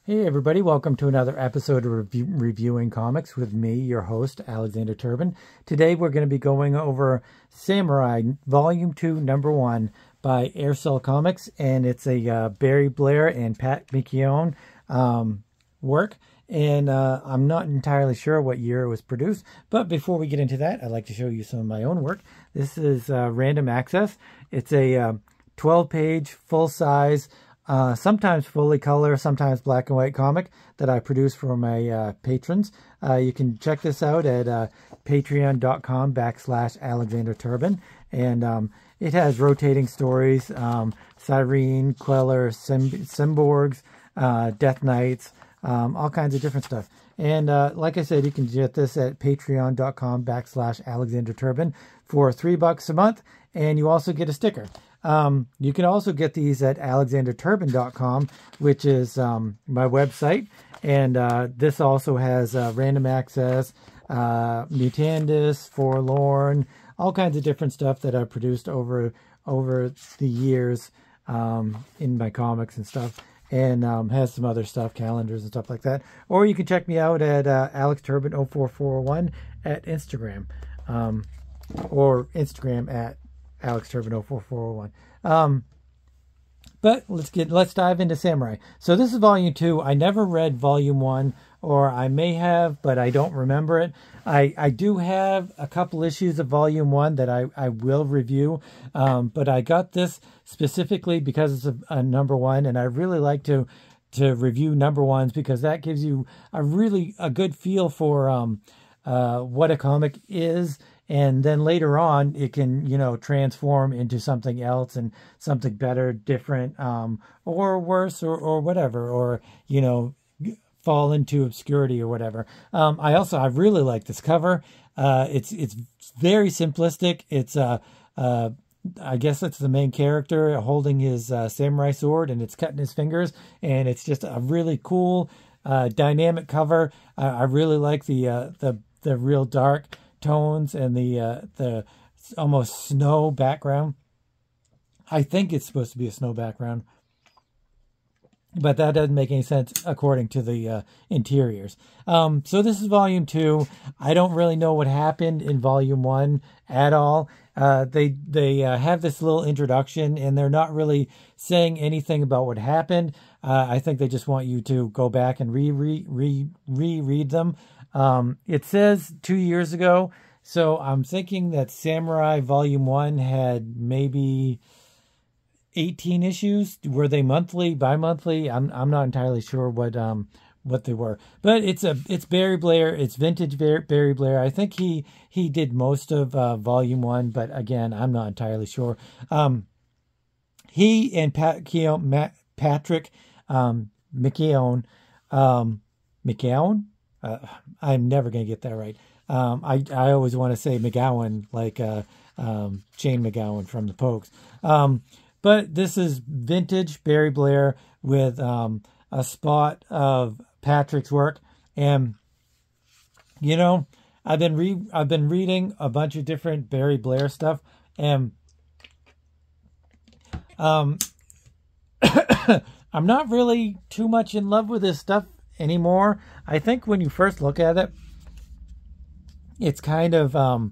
Hey everybody, welcome to another episode of Reviewing Comics with me, your host, Alexander Turbin. Today we're going to be going over Samurai Volume 2, Number 1 by Aircel Comics, and it's a Barry Blair and Pat McKeown work, and I'm not entirely sure what year it was produced, but before we get into that, I'd like to show you some of my own work. This is Random Access. It's a 12-page, full-size, sometimes fully color, sometimes black and white comic that I produce for my patrons. You can check this out at patreon.com/Alexander Turbin. And it has rotating stories, Cyrene, Queller, Cymborgs, Death Knights, all kinds of different stuff. And like I said, you can get this at patreon.com/Alexander Turbin for $3 a month. And you also get a sticker. You can also get these at alexanderturbin.com, which is my website. And this also has Random Access, Mutandis, Forlorn, all kinds of different stuff that I've produced over the years in my comics and stuff. And has some other stuff, calendars and stuff like that. Or you can check me out at AlexTurbin04401 at Instagram. Or Instagram at AlexTurbin04401. But let's dive into Samurai. So this is Volume 2. I never read Volume 1, or I may have, but I don't remember it. I do have a couple issues of Volume 1 that I will review, but I got this specifically because it's a number 1, and I really like to review number 1s because that gives you a good feel for what a comic is. And then later on, it can, transform into something else and something better, different, or worse, or whatever, or, fall into obscurity or whatever. I really like this cover. It's very simplistic. It's, I guess it's the main character holding his samurai sword, and it's cutting his fingers. And it's just a really cool, dynamic cover. I really like the real dark tones and the almost snow background. I think it's supposed to be a snow background, but that doesn't make any sense according to the interiors. So this is Volume 2. I don't really know what happened in Volume 1 at all. They have this little introduction, and they're not really saying anything about what happened. I think they just want you to go back and reread them. It says 2 years ago, so I'm thinking that Samurai Volume 1 had maybe 18 issues. Were they monthly, bi-monthly? I'm not entirely sure what they were. But it's Barry Blair. It's vintage Barry Blair. I think he did most of Volume 1, but again, I'm not entirely sure. He and Patrick McKeown, I'm never going to get that right. I always want to say McGowan, like Shane McGowan from the Pokes. But this is vintage Barry Blair with a spot of Patrick's work. And, I've been reading a bunch of different Barry Blair stuff. And I'm not really too much in love with this stuff anymore. I think when you first look at it, it's kind of got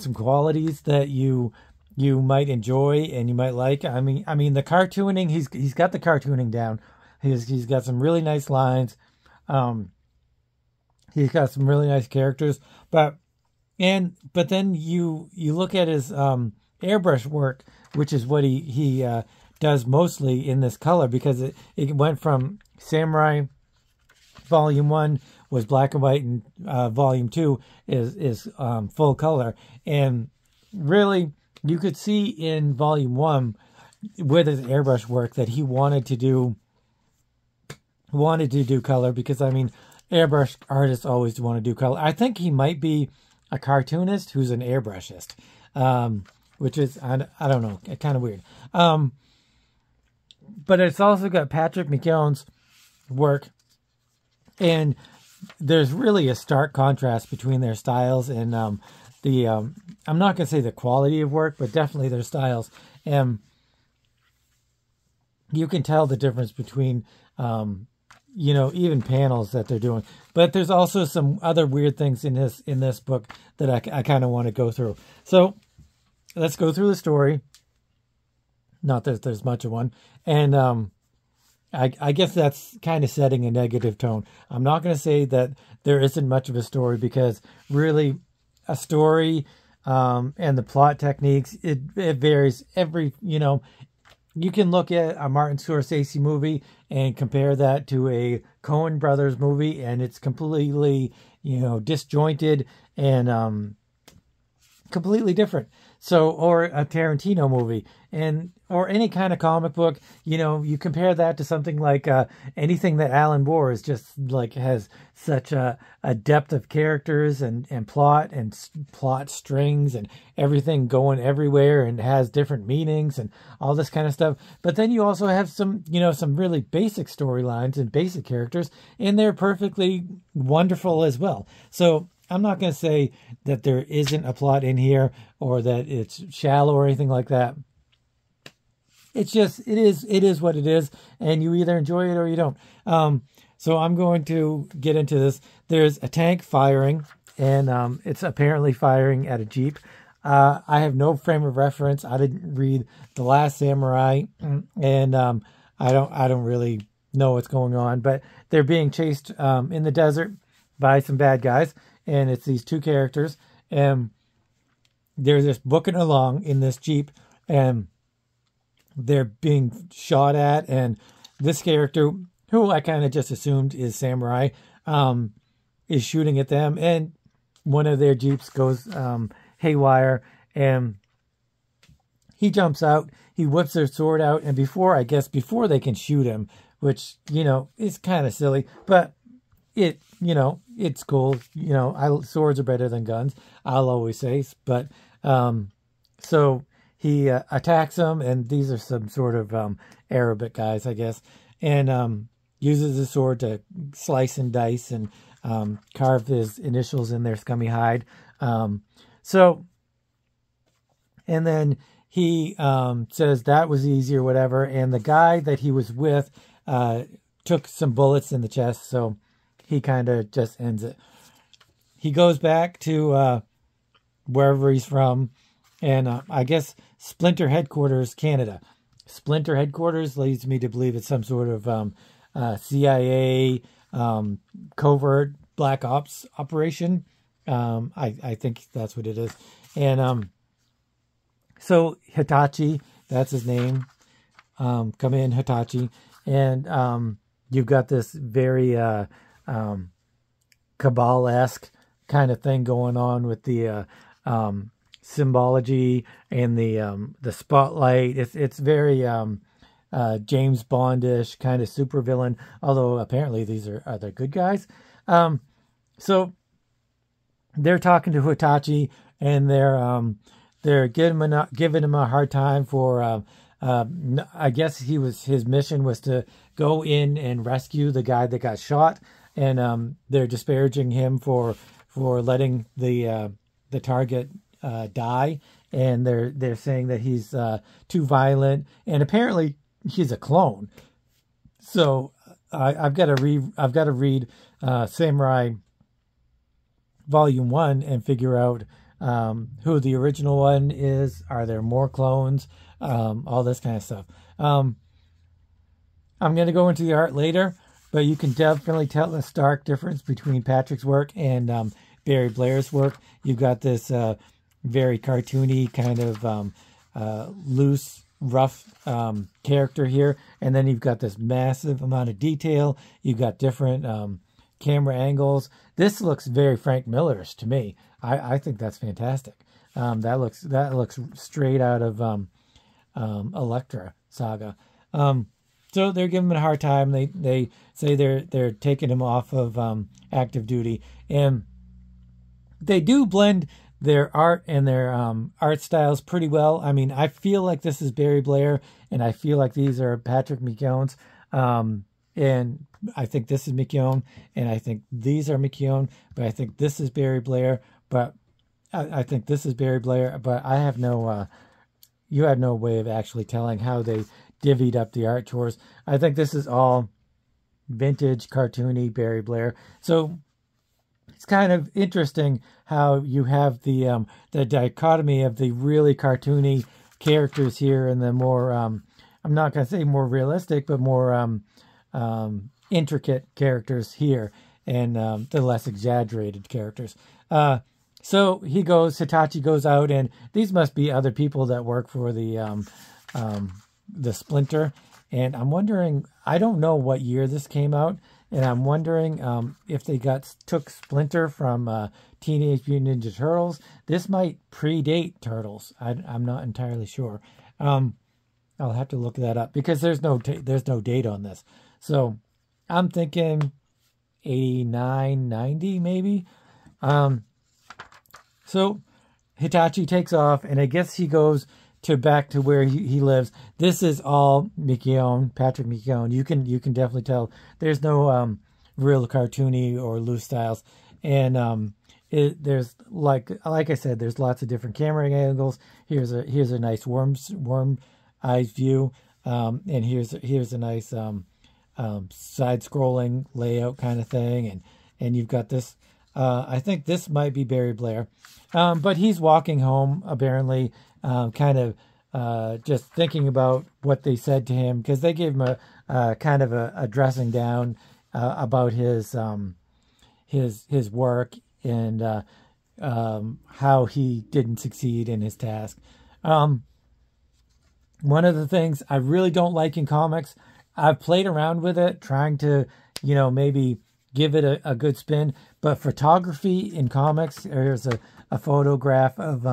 some qualities that you might enjoy and you might like. I mean the cartooning, he's got the cartooning down. He's got some really nice lines. He's got some really nice characters, but then you look at his airbrush work, which is what he does mostly in this color, because it went from Samurai Volume 1 was black and white, and Volume 2 is full color. And really, you could see in Volume 1 with his airbrush work that he wanted to do color, because airbrush artists always want to do color. I think he might be a cartoonist who's an airbrushist, which is I don't know, kind of weird. But it's also got Patrick McKeown's work, and there's really a stark contrast between their styles and I'm not going to say the quality of work, but definitely their styles. And you can tell the difference between you know, even panels that they're doing. But there's also some other weird things in this book that I kind of want to go through. So let's go through the story. Not that there's much of one. And I guess that's kind of setting a negative tone. I'm not going to say that there isn't much of a story, because really a story and the plot techniques, it varies every, you know, you can look at a Martin Scorsese movie and compare that to a Coen Brothers movie, and it's completely, you know, disjointed and completely different. So, or a Tarantino movie, or any kind of comic book, you know, you compare that to something like anything that Alan Moore is just like, has such a depth of characters and plot and plot strings and everything going everywhere and has different meanings and all this kind of stuff. But then you also have some, you know, some really basic storylines and basic characters, and they're perfectly wonderful as well. So I'm not going to say that there isn't a plot in here or that it's shallow or anything like that. It's just, it is what it is, and you either enjoy it or you don't. So I'm going to get into this. There's a tank firing, and it's apparently firing at a Jeep. I have no frame of reference. I didn't read The Last Samurai, and I don't really know what's going on. But they're being chased in the desert by some bad guys, and it's these two characters, and they're just booking along in this Jeep, and they're being shot at, and this character, who I kind of just assumed is Samurai, is shooting at them, and one of their Jeeps goes haywire, and he jumps out, he whips their sword out, and before they can shoot him, which, you know, is kind of silly, but it, you know, it's cool, you know, swords are better than guns, I'll always say, but, so he attacks them, and these are some sort of Arabic guys, I guess, and uses his sword to slice and dice and carve his initials in their scummy hide. So, and then he says that was easy or whatever, and the guy that he was with took some bullets in the chest, so he kind of just ends it. He goes back to wherever he's from, and I guess Splinter Headquarters, Canada. Splinter Headquarters leads me to believe it's some sort of CIA covert black ops operation. I think that's what it is. And so Hitachi, that's his name. Come in, Hitachi. And you've got this very Cabal-esque kind of thing going on with the symbology and the spotlight. It's very James Bondish kind of supervillain, although apparently these are the good guys. So they're talking to Hitachi, and they're giving him a hard time for I guess his mission was to go in and rescue the guy that got shot, and they're disparaging him for letting the target die, and they're saying that he's too violent, and apparently he's a clone. So I've got to read Samurai Volume 1 and figure out who the original one is. Are there more clones? All this kind of stuff. I'm going to go into the art later, but you can definitely tell the stark difference between Patrick's work and Barry Blair's work. You've got this very cartoony kind of loose, rough character here, and then you've got this massive amount of detail. You've got different camera angles. This looks very Frank Millerish to me. I think that's fantastic. That looks straight out of Elektra Saga. So they're giving him a hard time. They say they're taking him off of active duty, and they do blend their art and their art styles pretty well. I mean, I feel like this is Barry Blair, and I feel like these are Patrick McKeown's. And I think this is McKeown, and I think these are McKeown, but I think this is Barry Blair. But I think this is Barry Blair, but I have no, you have no way of actually telling how they divvied up the art chores. I think this is all vintage cartoony Barry Blair. So it's kind of interesting how you have the dichotomy of the really cartoony characters here and the more I'm not going to say more realistic, but more intricate characters here, and the less exaggerated characters. So Hitachi goes out, and these must be other people that work for the Splinter. And I'm wondering, I don't know what year this came out, and I'm wondering if they took Splinter from Teenage Mutant Ninja Turtles. This might predate Turtles. I'm not entirely sure. I'll have to look that up because there's no date on this. So I'm thinking 89, 90 maybe. So Hitachi takes off, and I guess he goes back to where he lives. This is all Patrick McKeown. You can definitely tell there's no real cartoony or loose styles, and there's like I said, there's lots of different camera angles. Here's a nice worm eyes view, and here's a nice side scrolling layout kind of thing, and you've got this. I think this might be Barry Blair, but he's walking home apparently. Kind of just thinking about what they said to him, because they gave him a kind of a dressing down about his work and how he didn't succeed in his task. One of the things I really don't like in comics, I've played around with it, trying to maybe give it a good spin, but photography in comics, there's a photograph of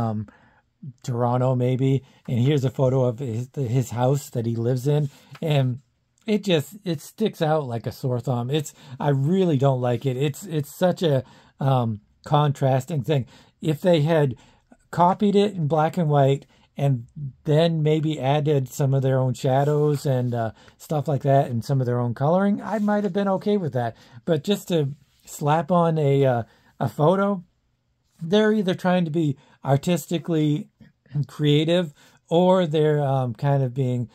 Toronto maybe, and here's a photo of his house that he lives in, and it sticks out like a sore thumb. I really don't like it. It's such a contrasting thing. If they had copied it in black and white and then maybe added some of their own shadows and stuff like that and some of their own coloring, I might have been okay with that. But just to slap on a photo, they're either trying to be artistically creative, or they're kind of being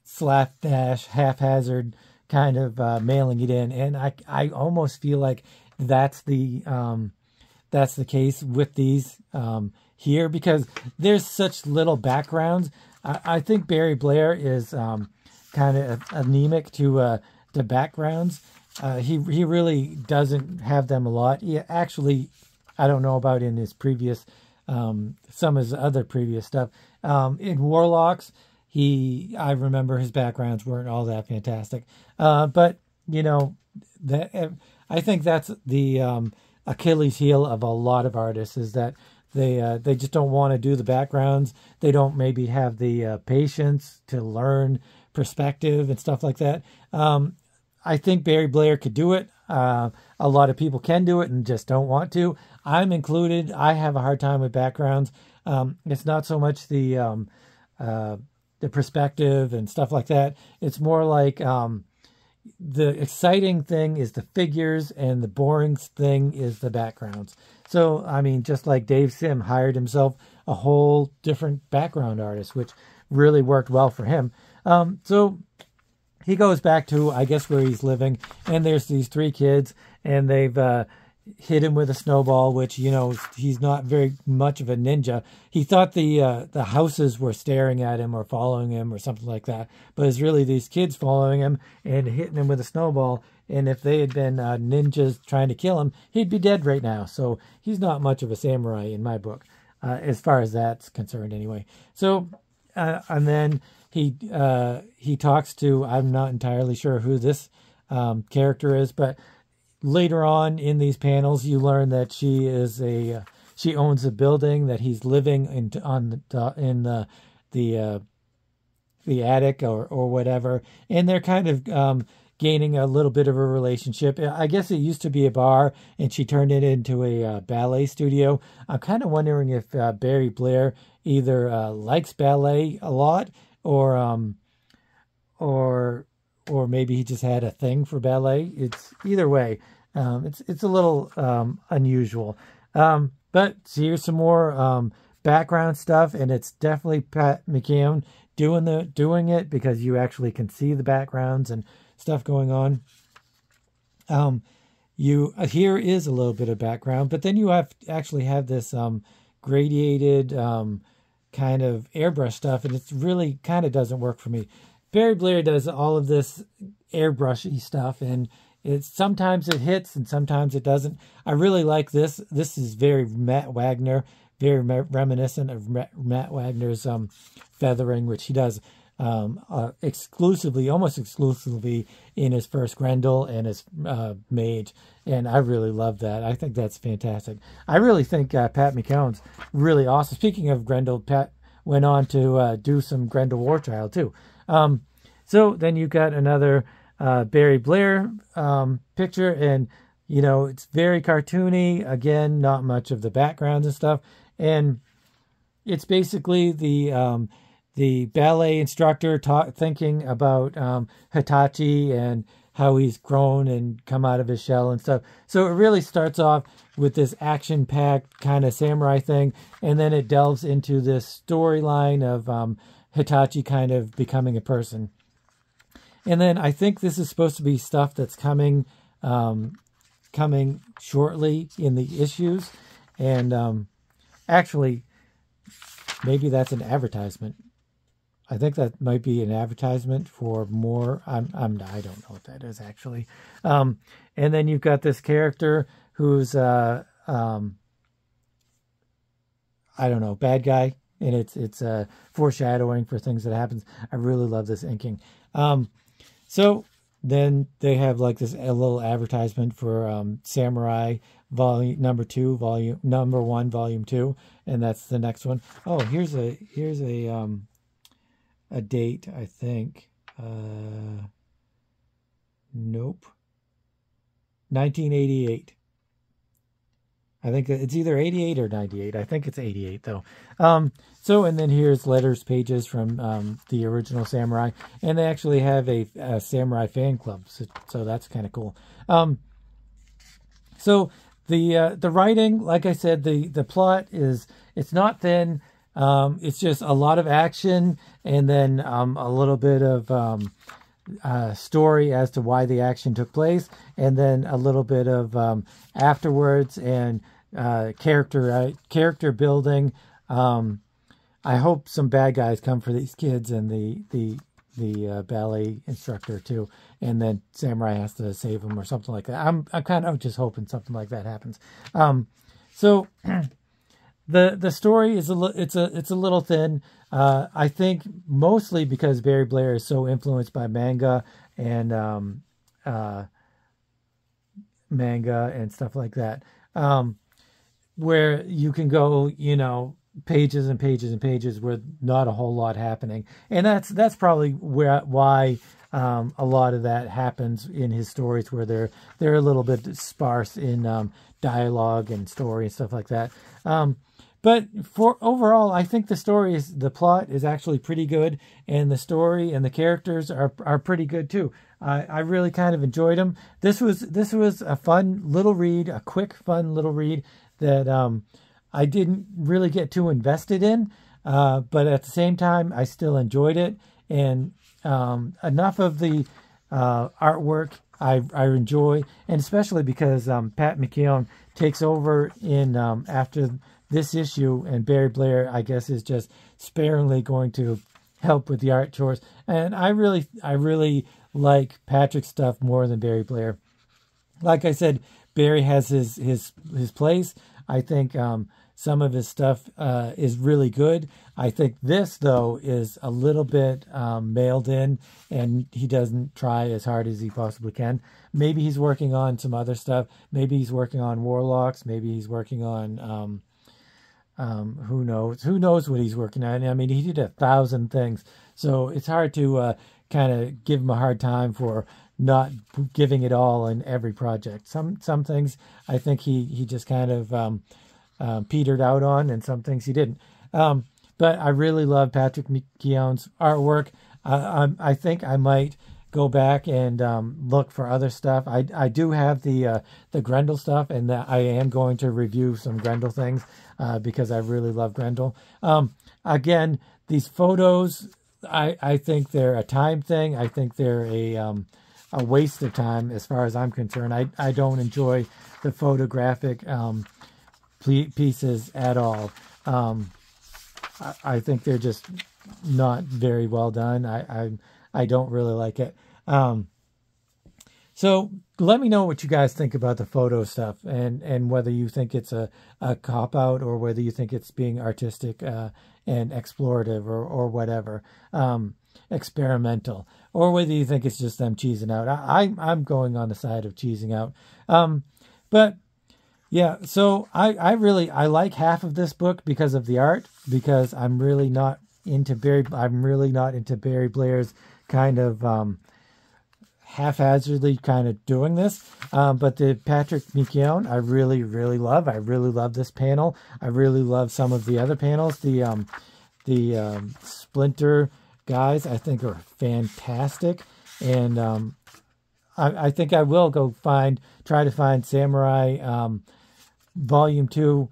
slapdash, haphazard, kind of mailing it in. And I almost feel like that's the case with these here, because there's such little backgrounds. I think Barry Blair is kind of anemic to the backgrounds. He really doesn't have them a lot. He actually, I don't know about in his previous some of his other previous stuff. In Warlocks, I remember his backgrounds weren't all that fantastic. But I think that's the Achilles heel of a lot of artists, is that they just don't want to do the backgrounds. They don't maybe have the patience to learn perspective and stuff like that. I think Barry Blair could do it. A lot of people can do it and just don't want to. I'm included. I have a hard time with backgrounds. It's not so much the perspective and stuff like that. It's more like the exciting thing is the figures and the boring thing is the backgrounds. So, I mean, just like Dave Sim hired himself a whole different background artist, which really worked well for him. So he goes back to, I guess, where he's living, and there's these three kids, and they've hit him with a snowball, which, he's not very much of a ninja. He thought the houses were staring at him or following him or something like that, but it's really these kids following him and hitting him with a snowball. And if they had been ninjas trying to kill him, he'd be dead right now. So he's not much of a samurai in my book, as far as that's concerned anyway. So, and then he talks to, I'm not entirely sure who this character is, but later on in these panels, you learn that she owns a building that he's living in the attic or whatever, and they're kind of gaining a little bit of a relationship. I guess it used to be a bar, and she turned it into a ballet studio. I'm kind of wondering if Barry Blair either likes ballet a lot, or maybe he just had a thing for ballet. It's either way. It's a little unusual. But here's some more background stuff, and it's definitely Pat McKeown doing it, because you actually can see the backgrounds and stuff going on. You here is a little bit of background, but then you actually have this gradiated kind of airbrush stuff, and it's really kind of doesn't work for me. Barry Blair does all of this airbrushy stuff, and sometimes it hits and sometimes it doesn't. I really like this. This is very Matt Wagner, very reminiscent of Matt Wagner's feathering, which he does exclusively, almost exclusively in his first Grendel and his Mage, and I really love that. I think that's fantastic. I really think Pat McKeown's really awesome. Speaking of Grendel, Pat went on to do some Grendel War Child too. So then you got another Barry Blair picture, and you know, it's very cartoony. Again, not much of the backgrounds and stuff, and it's basically the ballet instructor thinking about Hitachi and how he's grown and come out of his shell and stuff. So it really starts off with this action-packed kind of samurai thing, and then it delves into this storyline of Hitachi kind of becoming a person. And then I think this is supposed to be stuff that's coming shortly in the issues. And actually, maybe that's an advertisement. I think that might be an advertisement for more. I don't know what that is actually. And then you've got this character who's I don't know, bad guy, and it's foreshadowing for things that happens. I really love this inking. So then they have like a little advertisement for Samurai volume number 1, volume 2, and that's the next one. Oh, here's a date, I think. Nope. 1988. I think it's either 88 or 98. I think it's 88 though. So, and then here's letters pages from the original Samurai, and they actually have a Samurai fan club, so that's kind of cool. So the writing, like I said, the plot it's not thin. It's just a lot of action, and then a little bit of story as to why the action took place, and then a little bit of afterwards and character building. I hope some bad guys come for these kids and the ballet instructor too, and then Samurai has to save them or something like that. I'm kind of just hoping something like that happens. So. The story is it's a little thin. I think mostly because Barry Blair is so influenced by manga and stuff like that, where you can go, you know, pages and pages and pages with not a whole lot happening, and that's probably why a lot of that happens in his stories, where they're a little bit sparse in dialogue and story and stuff like that. But for overall, I think the plot is actually pretty good, and the story and the characters are pretty good too. I really kind of enjoyed them. This was a fun little read, a quick, fun little read that I didn't really get too invested in, but at the same time, I still enjoyed it. And enough of the artwork I enjoy, and especially because Pat McKeown takes over in after this issue, and Barry Blair, I guess, is just sparingly going to help with the art chores. And I really like Patrick's stuff more than Barry Blair. Like I said, Barry has his place. I think some of his stuff is really good. I think this, though, is a little bit mailed in, and he doesn't try as hard as he possibly can. Maybe he's working on some other stuff. Maybe he's working on Warlocks. Maybe he's working on... who knows? Who knows what he's working on? I mean, he did 1,000 things, so it's hard to kind of give him a hard time for not giving it all in every project. Some things I think he just kind of petered out on, and some things he didn't. But I really love Patrick McKeown's artwork. I think I might go back and look for other stuff. I do have the Grendel stuff, and I am going to review some Grendel things because I really love Grendel. Again, these photos, I think they're a time thing. I think they're a waste of time as far as I'm concerned. I don't enjoy the photographic pieces at all. I think they're just not very well done. I don't really like it. So let me know what you guys think about the photo stuff, and whether you think it's a cop-out, or whether you think it's being artistic and explorative, or whatever, experimental, or whether you think it's just them cheesing out. I'm going on the side of cheesing out. But yeah, so I like half of this book because of the art, because I'm really not into Barry Blair's kind of haphazardly kind of doing this. But the Patrick McKeown, I really love. I really love this panel. I really love some of the other panels. The Splinter guys, I think, are fantastic. And I think I will go try to find Samurai Volume 2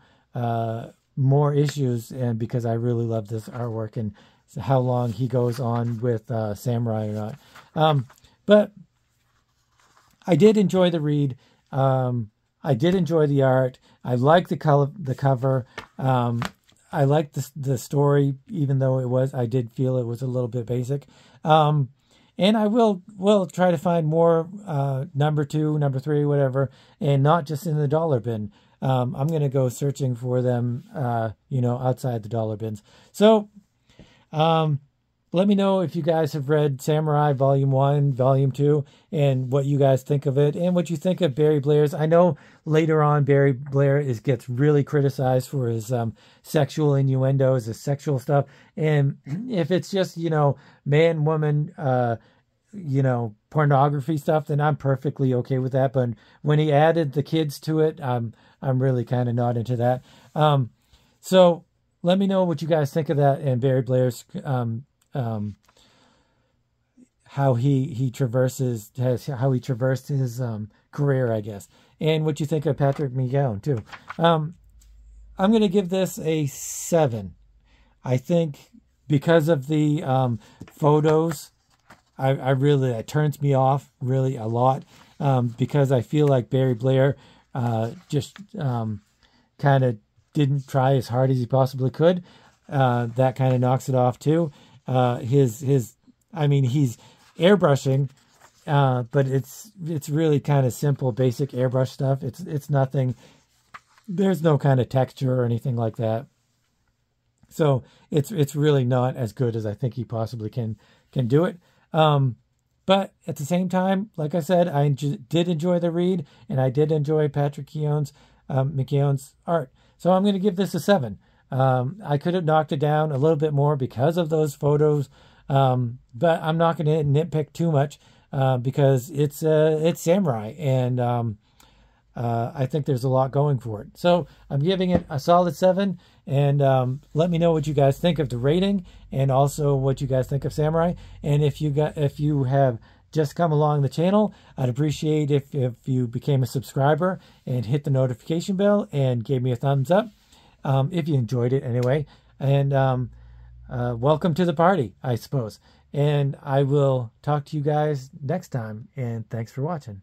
more issues, and because I really love this artwork and how long he goes on with Samurai or not. But I did enjoy the read. I did enjoy the art. I like the cover. I liked the story, even though I did feel it was a little bit basic. And I will try to find more number 2, number 3, whatever, and not just in the dollar bin. I'm going to go searching for them, outside the dollar bins. So, let me know if you guys have read Samurai Volume 1, Volume 2, and what you guys think of it, and what you think of Barry Blair's. I know later on Barry Blair gets really criticized for his sexual innuendos, his sexual stuff, and if it's just, man, woman, pornography stuff, then I'm perfectly okay with that. But when he added the kids to it, I'm really kind of not into that. So let me know what you guys think of that, and Barry Blair's how he traversed his career, I guess, and what you think of Patrick McKeown too. I'm going to give this a 7. I think because of the photos, it turns me off really a lot, because I feel like Barry Blair just kind of didn't try as hard as he possibly could. That kind of knocks it off too. He's airbrushing, but it's really kind of simple, basic airbrush stuff. It's nothing. There's no kind of texture or anything like that. So it's really not as good as I think he possibly can do it. But at the same time, like I said, I did enjoy the read, and I did enjoy Patrick McKeown's art. So I'm going to give this a 7. I could have knocked it down a little bit more because of those photos, but I'm not going to nitpick too much, because it's Samurai, and I think there's a lot going for it. So I'm giving it a solid 7, and let me know what you guys think of the rating, and also what you guys think of Samurai. And if you have just come along the channel, I'd appreciate if you became a subscriber and hit the notification bell and gave me a thumbs up, if you enjoyed it anyway. And welcome to the party, I suppose. And I will talk to you guys next time, and thanks for watching.